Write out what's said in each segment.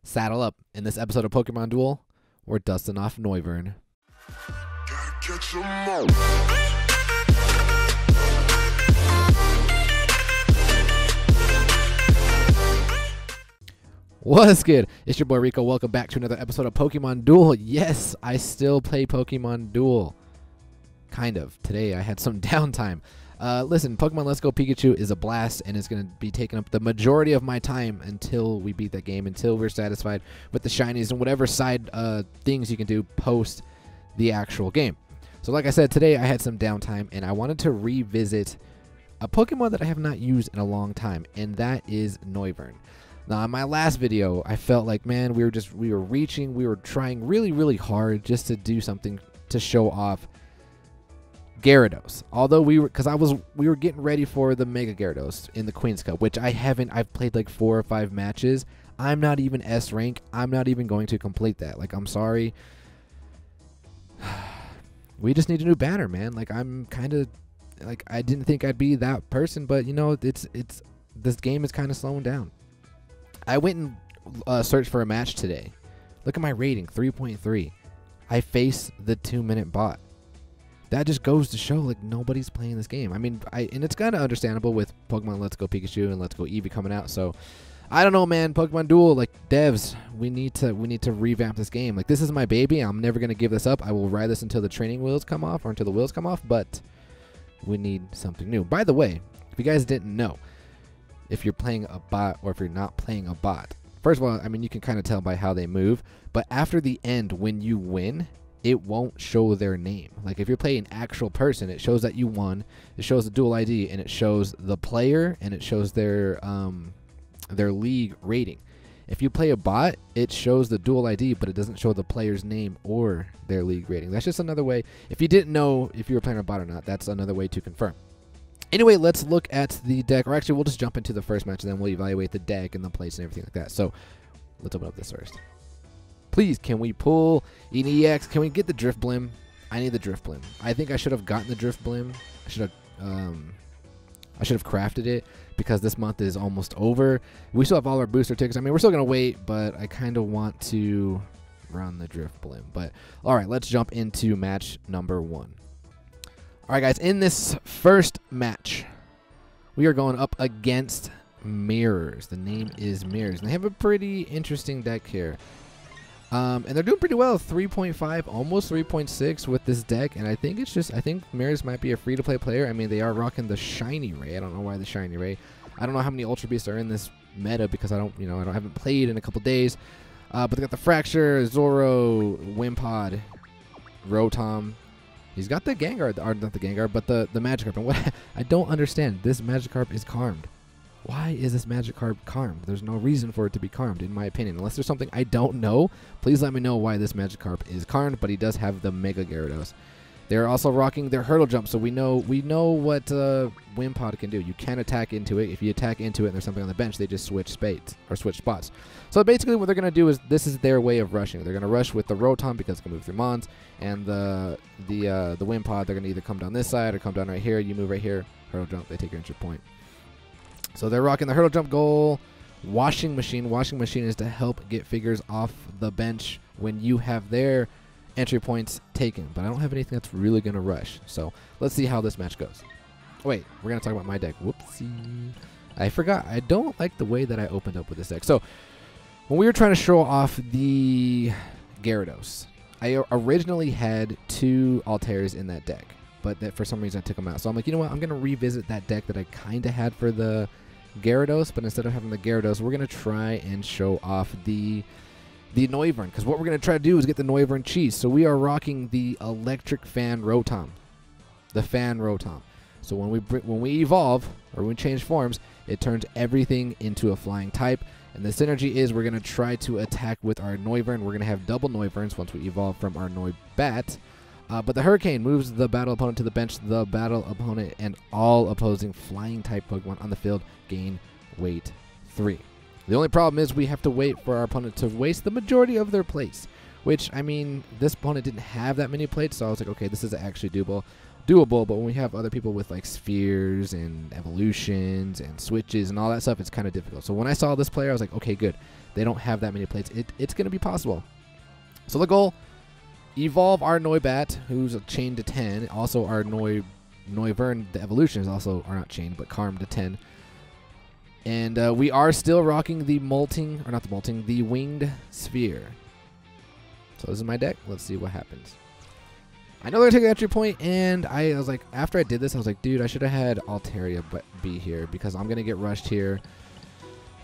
Saddle up. In this episode of Pokemon Duel, we're dusting off Noivern. What's good? It's your boy Rico. Welcome back to another episode of Pokemon Duel. Yes, I still play Pokemon Duel. Kind of. Today I had some downtime. Listen, Pokemon Let's Go Pikachu is a blast, and it's going to be taking up the majority of my time until we beat that game, until we're satisfied with the shinies and whatever side things you can do post the actual game. So like I said, today I had some downtime, and I wanted to revisit a Pokemon that I have not used in a long time, and that is Noivern. Now, in my last video, I felt like, man, we were trying really hard just to do something to show off Gyarados. Although we were getting ready for the Mega Gyarados in the Queen's Cup, which I've played like 4 or 5 matches. I'm not even S rank. I'm not even going to complete that. Like, I'm sorry. We just need a new banner, man. Like, I'm kind of like, I didn't think I'd be that person, but you know, this game is kind of slowing down. I went and searched for a match today. Look at my rating, 3.3. I faced the 2-minute bot. That just goes to show, like, nobody's playing this game. I mean, and it's kind of understandable with Pokemon Let's Go Pikachu and Let's Go Eevee coming out. So, I don't know, man. Pokemon Duel, like, devs, we need to revamp this game. Like, this is my baby. I'm never gonna give this up. I will ride this until the training wheels come off or until the wheels come off. But we need something new. By the way, if you guys didn't know, if you're playing a bot or if you're not playing a bot, first of all, I mean, you can kind of tell by how they move. But after the end, when you win, it won't show their name. Like, if you're playing an actual person, it shows that you won. It shows the dual ID, and it shows the player, and it shows their league rating. If you play a bot, it shows the dual ID, but it doesn't show the player's name or their league rating. That's just another way. If you didn't know if you were playing a bot or not, that's another way to confirm. Anyway, let's look at the deck. Or actually, we'll just jump into the first match, and then we'll evaluate the deck and the place and everything like that. So, let's open up this first. Please, can we pull an EX? Can we get the Drift Blim? I need the Drift Blim. I think I should have gotten the Drift Blim. I should have crafted it because this month is almost over. We still have all our booster tickets. I mean, we're still gonna wait, but I kind of want to run the Drift Blim. But all right, let's jump into match number 1. All right, guys. In this first match, we are going up against Mirrors. The name is Mirrors, and they have a pretty interesting deck here. And they're doing pretty well, 3.5, almost 3.6 with this deck. And I think I think Mirrors might be a free-to-play player. I mean, they are rocking the Shiny Ray. I don't know why the Shiny Ray. I don't know how many Ultra Beasts are in this meta because I haven't played in a couple days. But they got the Fracture, Zoro, Wimpod, Rotom. He's got the Gengar, or not the Gengar, but the Magikarp. And what I don't understand, this Magikarp is Charmed. Why is this Magikarp Charmed? There's no reason for it to be Charmed, in my opinion. Unless there's something I don't know, please let me know why this Magikarp is Charmed, but he does have the Mega Gyarados. They're also rocking their Hurdle Jump, so we know what Wimpod can do. You can attack into it. If you attack into it and there's something on the bench, they just switch spots. So basically what they're going to do is, this is their way of rushing. They're going to rush with the Rotom because it can move through Mons, and the Wimpod, they're going to either come down this side or come down right here. You move right here, Hurdle Jump, they take your entry point. So they're rocking the Hurdle Jump goal. Washing Machine. Washing Machine is to help get figures off the bench when you have their entry points taken. But I don't have anything that's really going to rush. So let's see how this match goes. Wait, we're going to talk about my deck. Whoopsie. I forgot. I don't like the way that I opened up with this deck. So when we were trying to show off the Gyarados, I originally had 2 Altairs in that deck. But that for some reason I took them out. So I'm like, you know what? I'm going to revisit that deck that I kind of had for the Gyarados. But instead of having the Gyarados, we're going to try and show off the Noivern. Because what we're going to try to do is get the Noivern cheese. So we are rocking the Electric Fan Rotom. The Fan Rotom. So when we evolve, or when we change forms, it turns everything into a flying type. And the synergy is we're going to try to attack with our Noivern. We're going to have double Noivern once we evolve from our Noibat. But the Hurricane moves the battle opponent to the bench. The battle opponent and all opposing flying type Pokemon on the field gain weight 3. The only problem is we have to wait for our opponent to waste the majority of their plates. Which, I mean, this opponent didn't have that many plates, so I was like, okay, this is actually doable. doable, but when we have other people with like spheres and evolutions and switches and all that stuff, it's kind of difficult. So when I saw this player, I was like, okay, good. They don't have that many plates. It's going to be possible. So the goal, evolve our Noibat, who's chained to 10. Also our Noivern, the evolutions also are not chained, but charmed to 10. And we are still rocking the molting, or not the molting, the winged sphere. So this is my deck. Let's see what happens. I know they're going to take an entry point, and I was like, after I did this, I was like, dude, I should have had Altaria be here because I'm going to get rushed here.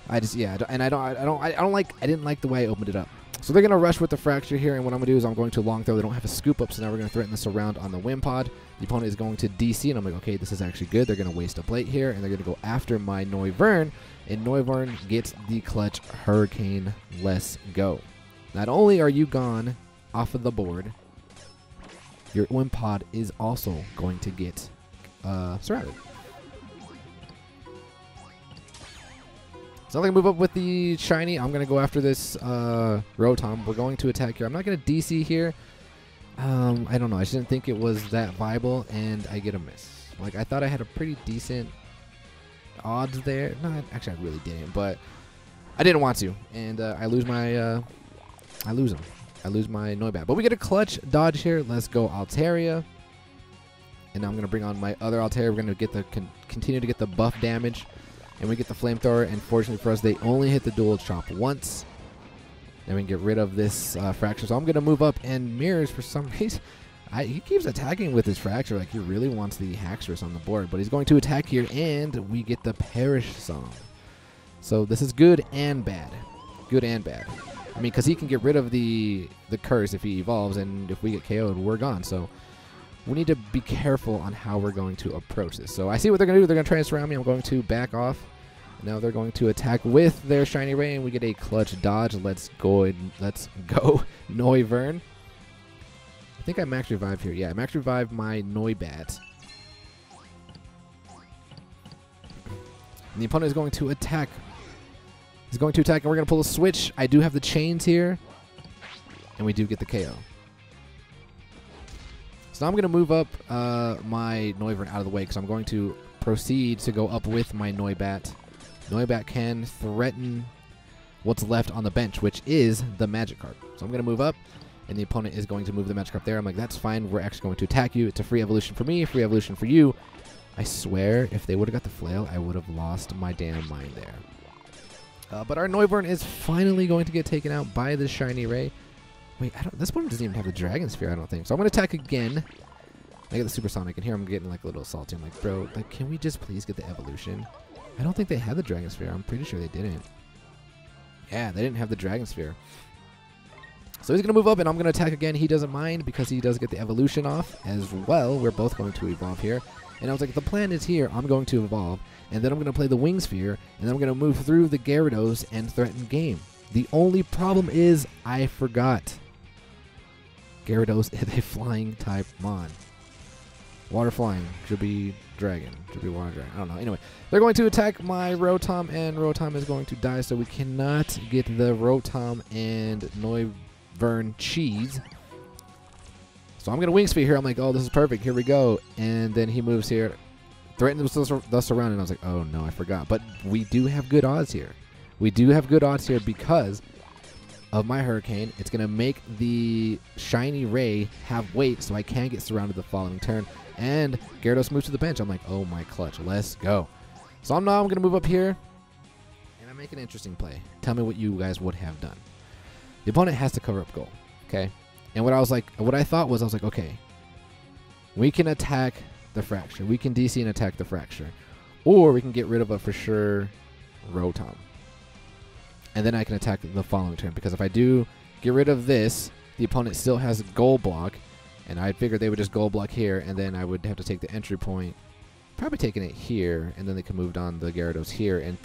I just, yeah, and I didn't like the way I opened it up. So they're going to rush with the Fracture here, and what I'm going to do is I'm going to long throw. They don't have a scoop up, so now we're going to threaten this around on the Wimpod. The opponent is going to DC, and I'm like, okay, this is actually good. They're going to waste a plate here, and they're going to go after my Noivern, and Noivern gets the clutch Hurricane. Let's go. Not only are you gone off of the board, your Wimpod is also going to get surrounded. So I'm going to move up with the shiny. I'm going to go after this Rotom. We're going to attack here. I'm not going to DC here. I don't know. I just didn't think it was that viable, and I get a miss. Like, I thought I had a pretty decent odds there. No, actually, I really didn't, but I didn't want to. And I lose my... I lose him. I lose my Noibat. But we get a clutch dodge here. Let's go Altaria. And now I'm going to bring on my other Altaria. We're going to get the continue to get the buff damage. And we get the Flamethrower. And fortunately for us, they only hit the Dual Chop once. And we can get rid of this Fracture. So I'm going to move up. And Mirrors, for some reason, he keeps attacking with his Fracture. Like, he really wants the Haxorus on the board. But he's going to attack here. And we get the Perish Song. So this is good and bad. Good and bad. I mean, because he can get rid of the curse if he evolves, and if we get KO'd, we're gone. So we need to be careful on how we're going to approach this. So I see what they're going to do. They're going to try and surround me. I'm going to back off. Now they're going to attack with their Shiny Ray, and we get a clutch dodge. Let's go Noivern. I think I max revive here. Yeah, I max revive my Noibat. And the opponent is going to attack. He's going to attack, and we're going to pull a switch. I do have the chains here, and we do get the KO. So now I'm going to move up my Noivern out of the way, because I'm going to proceed to go up with my Noibat. Noibat can threaten what's left on the bench, which is the Magikarp. So I'm going to move up, and the opponent is going to move the Magikarp there. I'm like, that's fine. We're actually going to attack you. It's a free evolution for me, free evolution for you. I swear, if they would have got the flail, I would have lost my damn mind there. But our Noivern is finally going to get taken out by the Shiny Ray. Wait, this one doesn't even have the Dragon Sphere, I don't think. So I'm going to attack again. I get the Supersonic, and here I'm getting like a little salty. I'm like, bro, like, can we just please get the evolution? I don't think they had the Dragon Sphere. I'm pretty sure they didn't. Yeah, they didn't have the Dragon Sphere. So he's going to move up, and I'm going to attack again. He doesn't mind because he does get the evolution off as well. We're both going to evolve here. And I was like, the plan is here. I'm going to evolve. And then I'm going to play the Wing Sphere. And then I'm going to move through the Gyarados and threaten game. The only problem is I forgot. Gyarados is a flying type mon. Water flying. Should be dragon. Should be water dragon. I don't know. Anyway, they're going to attack my Rotom. And Rotom is going to die. So we cannot get the Rotom and Noivern cheese. So I'm going to Wing Sphere here. I'm like, oh, this is perfect. Here we go. And then he moves here. Threatens the surround. And I was like, oh, no, I forgot. But we do have good odds here. We do have good odds here because of my Hurricane. It's going to make the Shiny Ray have weight so I can get surrounded the following turn. And Gyarados moves to the bench. I'm like, oh, my clutch. Let's go. So I'm going to move up here. And I make an interesting play. Tell me what you guys would have done. The opponent has to cover up goal. Okay? And what I thought was, I was like, okay, we can attack the Fracture. We can DC and attack the Fracture. Or we can get rid of a for sure Rotom. And then I can attack the following turn. Because if I do get rid of this, the opponent still has Goal Block. And I figured they would just Goal Block here. And then I would have to take the entry point. Probably taking it here. And then they can move on the Gyarados here. And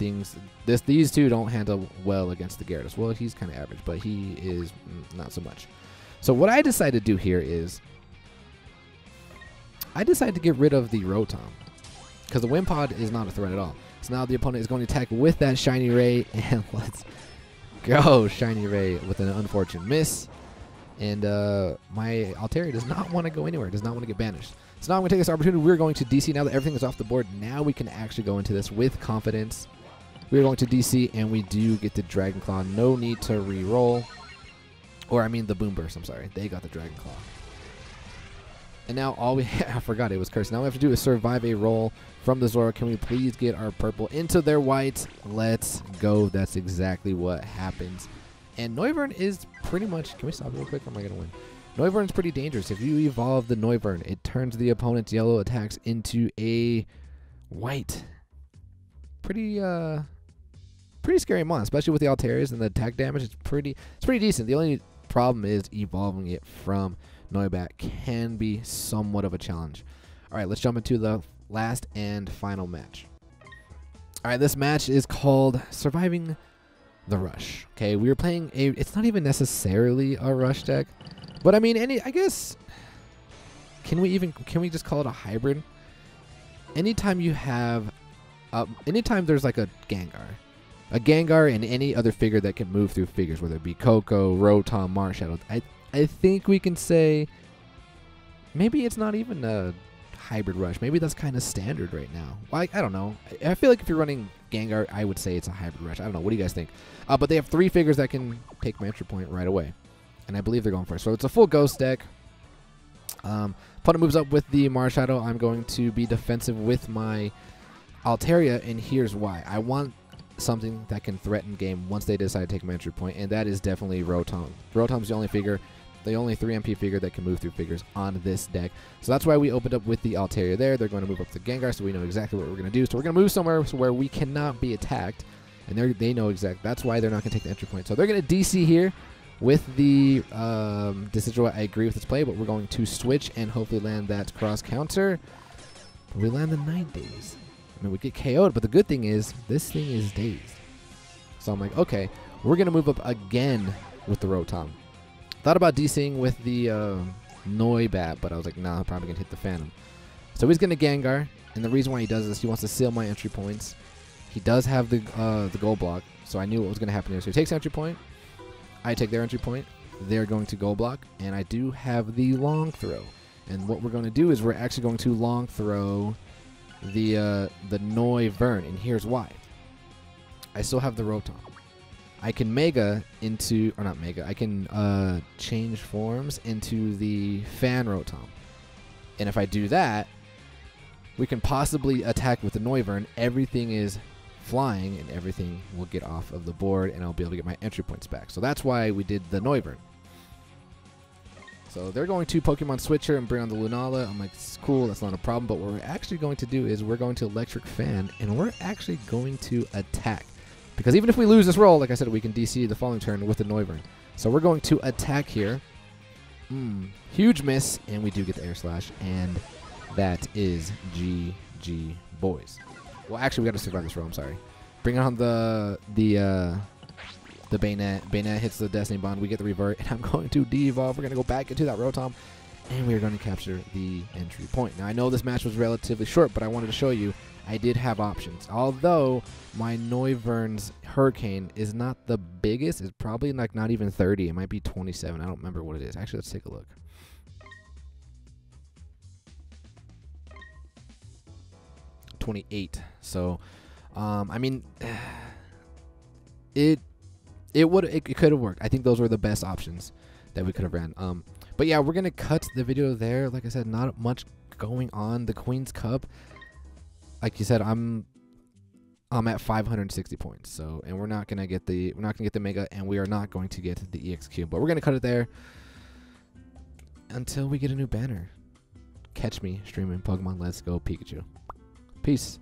these two don't handle well against the Gyarados. Well, he's kind of average. But he is not so much. So what I decided to do here is I decided to get rid of the Rotom. Because the Wimpod is not a threat at all. So now the opponent is going to attack with that Shiny Ray. And let's go, Shiny Ray, with an unfortunate miss. And my Altaria does not want to go anywhere. It does not want to get banished. So now I'm going to take this opportunity. We're going to DC now that everything is off the board. Now we can actually go into this with confidence. We're going to DC, and we do get the Dragon Claw. No need to re-roll. Or, I mean, the Boom Burst. I'm sorry. They got the Dragon Claw. And now all we I forgot it was cursed. Now all we have to do is survive a roll from the Zora. Can we please get our purple into their white? Let's go. That's exactly what happens. And Noivern is pretty much... Can we stop real quick? Or am I going to win? Noivern's pretty dangerous. If you evolve the Noivern, it turns the opponent's yellow attacks into a white. Pretty scary mon, especially with the Altarias and the attack damage. It's pretty decent. The only problem is evolving it from Noibat can be somewhat of a challenge. All right, let's jump into the last and final match. All right, this match is called Surviving the Rush. Okay, we were playing a... It's not even necessarily a rush deck, but I mean, I guess... Can we just call it a hybrid? Anytime you have... anytime there's like a Gengar and any other figure that can move through figures, whether it be Coco, Rotom, Marshadow, I think we can say maybe it's not even a hybrid rush. Maybe that's kind of standard right now. Like, I don't know. I feel like if you're running Gengar, I would say it's a hybrid rush. I don't know. What do you guys think? But they have 3 figures that can take my entry point right away. And I believe they're going first. So it's a full ghost deck. Opponent moves up with the Marshadow. I'm going to be defensive with my Altaria, and here's why. I want something that can threaten game once they decide to take my entry point, and that is definitely Rotom. Rotom's the only figure, the only 3 MP figure that can move through figures on this deck. So that's why we opened up with the Altaria there. They're going to move up to Gengar, so we know exactly what we're going to do. So we're going to move somewhere where we cannot be attacked, and they know exactly. That's why they're not going to take the entry point. So they're going to DC here with the Decidueye. I agree with this play, but we're going to switch and hopefully land that cross counter. We land the 9 days. I mean, we get KO'd, but the good thing is this thing is dazed. So I'm like, okay, we're going to move up again with the Rotom. Thought about DCing with the Noibat, but I was like, nah, I'm probably going to hit the Phantom. So he's going to Gengar, and the reason why he does this, he wants to seal my entry points. He does have the gold block, so I knew what was going to happen here. So he takes entry point. I take their entry point. They're going to gold block, and I do have the long throw. And what we're going to do is we're actually going to long throw the Noivern, and here's why. I still have the Rotom. I can Mega into, or not Mega, I can change forms into the Fan Rotom. And if I do that, we can possibly attack with the Noivern. Everything is flying, and everything will get off of the board, and I'll be able to get my entry points back. So that's why we did the Noivern. So they're going to Pokemon Switcher and bring on the Lunala. I'm like, it's cool, that's not a problem. But what we're actually going to do is we're going to Electric Fan, and we're actually going to attack. Because even if we lose this roll, like I said, we can DC the following turn with the Noivern. So we're going to attack here. Huge miss, and we do get the Air Slash, and that is GG, boys. Well, actually, we got to survive this roll, I'm sorry. Bring on the Bayonet. Bayonet hits the Destiny Bond. We get the Revert, and I'm going to de-evolve. We're going to go back into that Rotom, and we're going to capture the entry point. Now, I know this match was relatively short, but I wanted to show you I did have options. Although my Noivern's Hurricane is not the biggest. It's probably like not even 30. It might be 27. I don't remember what it is. Actually, let's take a look. So, I mean, it could have worked. I think those were the best options that we could have ran. But yeah, we're gonna cut the video there. Like I said, not much going on. The Queen's Cup, like you said, I'm at 560 points. So, and we're not gonna get the Mega, and we are not going to get the EX Cube. But we're gonna cut it there until we get a new banner. Catch me streaming Pokemon Let's Go Pikachu. Peace.